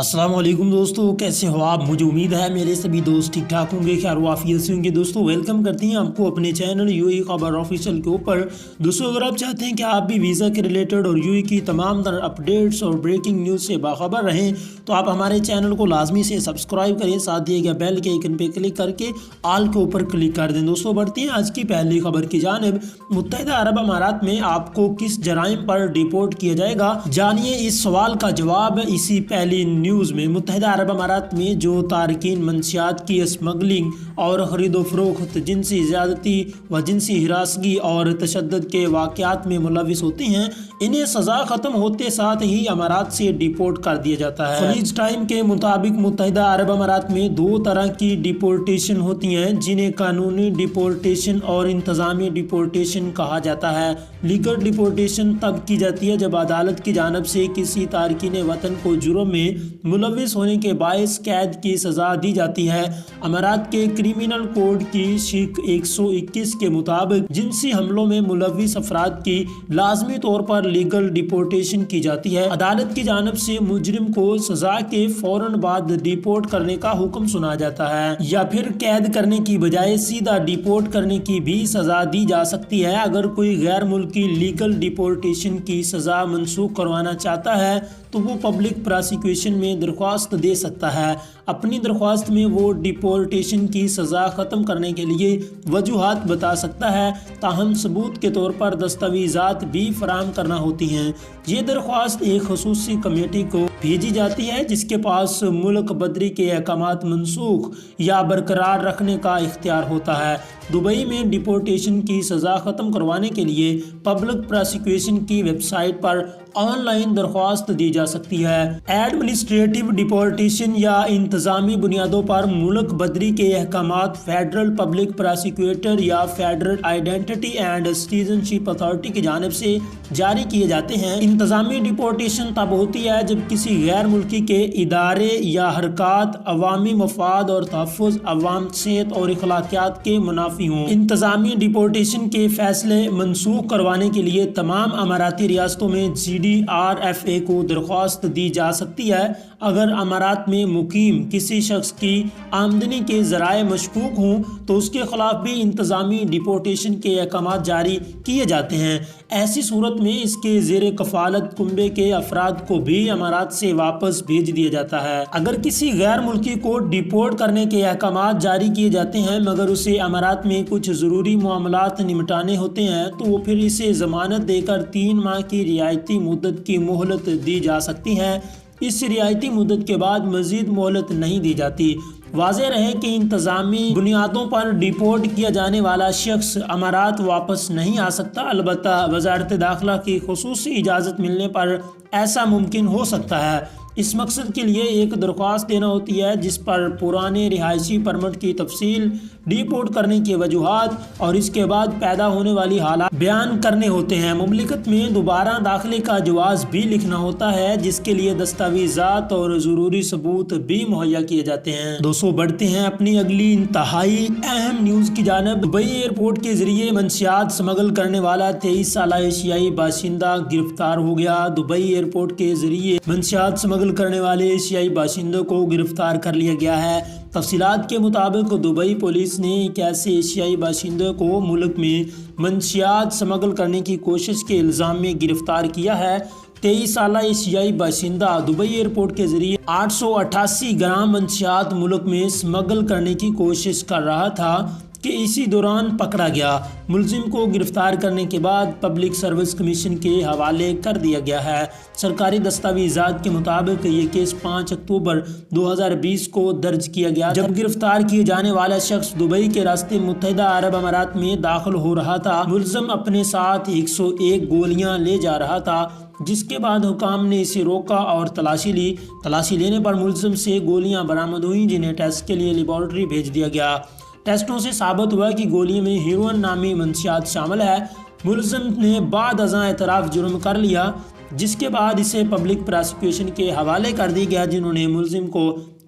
السلام علیکم دوستو، کیسے ہو آپ؟ مجھے امید ہے میرے سبھی دوست ٹھیک ٹھاک ہوں گے، خیر و عافیت سے ہوں گے۔ دوستو ویلکم کرتے ہیں آپ کو اپنے چینل یو اے خبر آفیشیل کے اوپر۔ دوستو اگر آپ چاہتے ہیں کہ آپ بھی ویزا کے ریلیٹڈ اور یو اے کی تمام تر اپڈیٹس اور بریکنگ نیوز سے باخبر رہیں تو آپ ہمارے چینل کو لازمی سے سبسکرائب کریں، ساتھ دیے گئے بیل کے آئیکن پہ کلک کر کے آل کے اوپر کلک کر دیں۔ دوستو بڑھتے ہیں آج کی پہلی خبر کی جانب۔ متحدہ عرب امارات میں آپ کو کس جرائم پر ڈیپورٹ کیا جائے گا؟ جانیے اس سوال کا جواب اسی پہلی نیوز میں۔ متحدہ عرب امارات میں جو تارکین منشیات کی اسمگلنگ اور خرید و فروخت، جنسی زیادتی و جنسی ہراسگی اور تشدد کے واقعات میں ملوث ہوتے ہیں، انہیں سزا ختم ہوتے ساتھ ہی امارات سے ڈیپورٹ کر دیا جاتا ہے۔ خلیج ٹائم کے مطابق متحدہ عرب امارات میں دو طرح کی ڈیپورٹیشن ہوتی ہیں، جنہیں قانونی ڈیپورٹیشن اور انتظامی ڈیپورٹیشن کہا جاتا ہے۔ لیگل ڈیپورٹیشن تب کی جاتی ہے جب عدالت کی جانب سے کسی تارکین وطن کو جرم میں ملوث ہونے کے باعث قید کی سزا دی جاتی ہے۔ امارات کے کرمنل کوڈ کی شق 121 کے مطابق جنسی حملوں میں ملوث افراد کی لازمی طور پر لیگل ڈیپورٹیشن کی جاتی ہے۔ عدالت کی جانب سے مجرم کو سزا کے فوراً بعد ڈیپورٹ کرنے کا حکم سنا جاتا ہے، یا پھر قید کرنے کی بجائے سیدھا ڈیپورٹ کرنے کی بھی سزا دی جا سکتی ہے۔ اگر کوئی غیر ملکی لیگل ڈیپورٹیشن کی سزا منسوخ کروانا چاہتا ہے تو وہ پبلک پراسیکیوشن میں درخواست دے سکتا ہے۔ اپنی درخواست میں وہ ڈیپورٹیشن کی سزا ختم کرنے کے لیے وجوہات بتا سکتا ہے، تاہم ثبوت کے طور پر دستاویزات بھی فراہم کرنا ہوتی ہیں۔ یہ درخواست ایک خصوصی کمیٹی کو بھیجی جاتی ہے جس کے پاس ملک بدری کے احکامات منسوخ یا برقرار رکھنے کا اختیار ہوتا ہے۔ دبئی میں ڈیپورٹیشن کی سزا ختم کروانے کے لیے پبلک پراسیکیوشن کی ویب سائٹ پر آن لائن درخواست دی جا سکتی ہے۔ ایڈمنسٹریٹو ڈیپورٹیشن یا انتظامی بنیادوں پر ملک بدری کے احکامات فیڈرل پبلک پراسیکیوٹر یا federal identity and citizen ship authority کی جانب سے جاری کیے جاتے ہیں۔ انتظامی ڈیپورٹیشن تب ہوتی ہے جب کسی غیر ملکی کے ادارے یا حرکات عوامی مفاد اور تحفظ عوام صحت اور اخلاقیات کے منافی ہوں۔ انتظامی ڈیپورٹیشن کے فیصلے منسوخ کروانے کے لیے تمام اماراتی ریاستوں میں GDRFA کو درخواست دی جا سکتی ہے۔ اگر امارات میں مقیم کسی شخص کی آمدنی کے ذرائع مشکوک ہوں تو اس کے خلاف بھی انتظامی ڈیپورٹیشن کے احکامات جاری کیے جاتے ہیں۔ ایسی صورت میں اس کے زیر کفالت کنبے کے افراد کو بھی امارات سے واپس بھیج دیا جاتا ہے۔ اگر کسی غیر ملکی کو ڈیپورٹ کرنے کے احکامات جاری کیے جاتے ہیں مگر اسے امارات میں کچھ ضروری معاملات نمٹانے ہوتے ہیں تو وہ پھر اسے ضمانت دے کر 3 ماہ کی رعایتی مدت کی مہلت دی جا سکتی ہے۔ اس رعایتی مدت کے بعد مزید مہلت نہیں دی جاتی۔ واضح رہے کہ انتظامی بنیادوں پر ڈیپورٹ کیا جانے والا شخص امارات واپس نہیں آ سکتا، البتہ وزارت داخلہ کی خصوصی اجازت ملنے پر ایسا ممکن ہو سکتا ہے۔ اس مقصد کے لیے ایک درخواست دینا ہوتی ہے جس پر پرانے رہائشی پرمٹ کی تفصیل، ڈیپورٹ کرنے کی وجوہات اور اس کے بعد پیدا ہونے والی حالات بیان کرنے ہوتے ہیں۔ مملکت میں دوبارہ داخلے کا جواز بھی لکھنا ہوتا ہے جس کے لیے دستاویزات اور ضروری ثبوت بھی مہیا کیے جاتے ہیں۔ دوستو بڑھتے ہیں اپنی اگلی انتہائی اہم نیوز کی جانب۔ دبئی ایئرپورٹ کے ذریعے منشیات سمگل کرنے والا 23 سالہ ایشیائی باشندہ گرفتار ہو گیا۔ دبئی ایئرپورٹ کے ذریعے منشیات سمگل کرنے والے ایشیائی باشندوں کو گرفتار کر لیا گیا ہے۔ تفصیلات کے مطابق دبئی پولیس نے ایک ایسے ایشیائی باشندے کو ملک میں منشیات سمگل کرنے کی کوشش کے الزام میں گرفتار کیا ہے۔ 23 سالہ ایشیائی باشندہ دبئی ایئرپورٹ کے ذریعے 888 گرام منشیات ملک میں سمگل کرنے کی کوشش کر رہا تھا کہ اسی دوران پکڑا گیا۔ ملزم کو گرفتار کرنے کے بعد پبلک سروس کمیشن کے حوالے کر دیا گیا ہے۔ سرکاری دستاویزات کے مطابق یہ کیس 5 اکتوبر 2020 کو درج کیا گیا جب گرفتار کیے جانے والا شخص دبئی کے راستے متحدہ عرب امارات میں داخل ہو رہا تھا۔ ملزم اپنے ساتھ 101 گولیاں لے جا رہا تھا، جس کے بعد حکام نے اسے روکا اور تلاشی لی۔ تلاشی لینے پر ملزم سے گولیاں برآمد ہوئیں جنہیں ٹیسٹ کے لیے لیبارٹری بھیج دیا گیا۔ ٹیسٹوں سے ثابت ہوا کہ گولیوں میں ہیروئن نامی منشیات شامل ہے۔ ملزم نے بعد ازاں اعتراف جرم کر لیا، جس کے بعد اسے پبلک پراسیکیوشن کے حوالے کر دی گیا جنہوں نے ملزم کو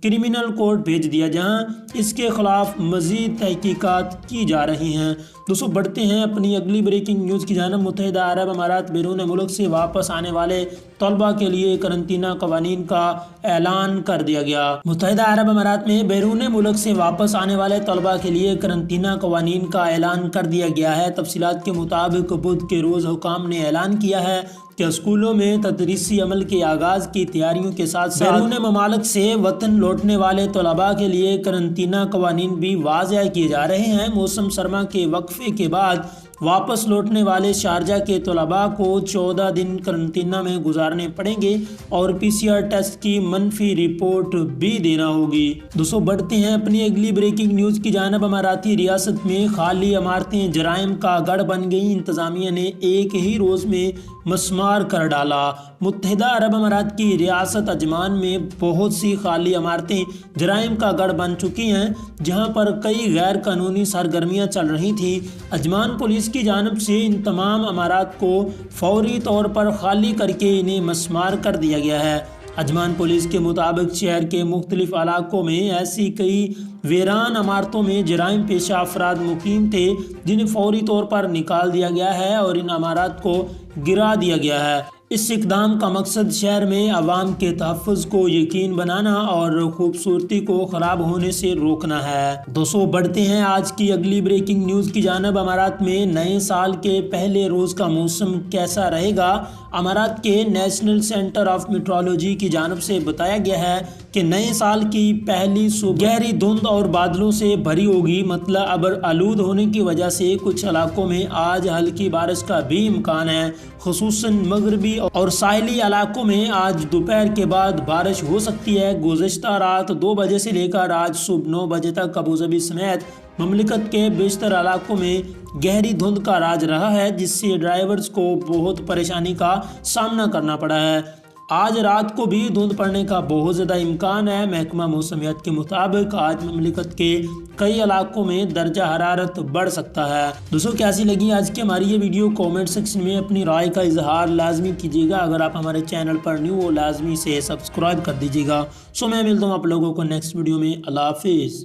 کرمنل کورٹ بھیج دیا جہاں اس کے خلاف مزید تحقیقات کی جا رہی ہیں۔ دوستو بڑھتے ہیں اپنی اگلی بریکنگ نیوز کی جانب۔ متحدہ عرب امارات بیرون ملک سے واپس آنے والے طلبہ کے لیے قرنطینہ قوانین کا اعلان کر دیا گیا۔ متحدہ عرب امارات میں بیرون ملک سے واپس آنے والے طلبہ کے لیے قرنطینہ قوانین کا اعلان کر دیا گیا ہے۔ تفصیلات کے مطابق بدھ کے روز حکام نے اعلان کیا ہے کہ اسکولوں میں تدریسی عمل کے آغاز کی تیاریوں کے ساتھ بیرون ممالک سے وطن لوٹنے والے طلباء کے لیے قرنطینہ قوانین بھی واضح کیے جا رہے ہیں۔ موسم سرما کے وقفے کے بعد واپس لوٹنے والے شارجہ کے طلباء کو 14 دن قرنطینہ میں گزارنے پڑیں گے اور PCR ٹیسٹ کی منفی رپورٹ بھی دینا ہوگی۔ دوستو بڑھتے ہیں اپنی اگلی بریکنگ نیوز کی جانب۔ اماراتی ریاست میں خالی عمارتیں جرائم کا گڑھ بن گئیں، انتظامیہ نے ایک ہی روز میں مسمار کر ڈالا۔ متحدہ عرب امارات کی ریاست عجمان میں بہت سی خالی عمارتیں جرائم کا گڑھ بن چکی ہیں، جہاں پر کئی غیر قانونی سرگرمیاں چل رہی تھیں۔ عجمان پولیس کی جانب سے ان تمام عمارات کو فوری طور پر خالی کر کے انہیں مسمار کر دیا گیا ہے۔ عجمان پولیس کے مطابق شہر کے مختلف علاقوں میں ایسی کئی ویران عمارتوں میں جرائم پیشہ افراد مقیم تھے جنہیں فوری طور پر نکال دیا گیا ہے اور ان عمارات کو گرا دیا گیا ہے۔ اس اقدام کا مقصد شہر میں عوام کے تحفظ کو یقین بنانا اور خوبصورتی کو خراب ہونے سے روکنا ہے۔ دوستو بڑھتے ہیں آج کی اگلی بریکنگ نیوز کی جانب۔ امارات میں نئے سال کے پہلے روز کا موسم کیسا رہے گا؟ امارات کے نیشنل سینٹر آف میٹرولوجی کی جانب سے بتایا گیا ہے کہ نئے سال کی پہلی صبح گہری دھند اور بادلوں سے بھری ہوگی۔ مطلع ابر آلود ہونے کی وجہ سے کچھ علاقوں میں آج ہلکی بارش کا بھی امکان ہے، خصوصاً مغربی اور ساحلی علاقوں میں آج دوپہر کے بعد بارش ہو سکتی ہے۔ گزشتہ رات 2 بجے سے لے کر آج صبح 9 بجے تک ابوظہبی سمیت مملکت کے بیشتر علاقوں میں گہری دھند کا راج رہا ہے، جس سے ڈرائیورز کو بہت پریشانی کا سامنا کرنا پڑا ہے۔ آج رات کو بھی دھند پڑنے کا بہت زیادہ امکان ہے۔ محکمہ موسمیات کے مطابق آج مملکت کے کئی علاقوں میں درجہ حرارت بڑھ سکتا ہے۔ دوستو کیسی لگی آج کی ہماری یہ ویڈیو؟ کامنٹ سیکشن میں اپنی رائے کا اظہار لازمی کیجیے گا۔ اگر آپ ہمارے چینل پر نیو ہو لازمی سے سبسکرائب کر دیجیے گا۔ میں ملتا ہوں آپ لوگوں کو نیکسٹ ویڈیو میں۔ اللہ حافظ۔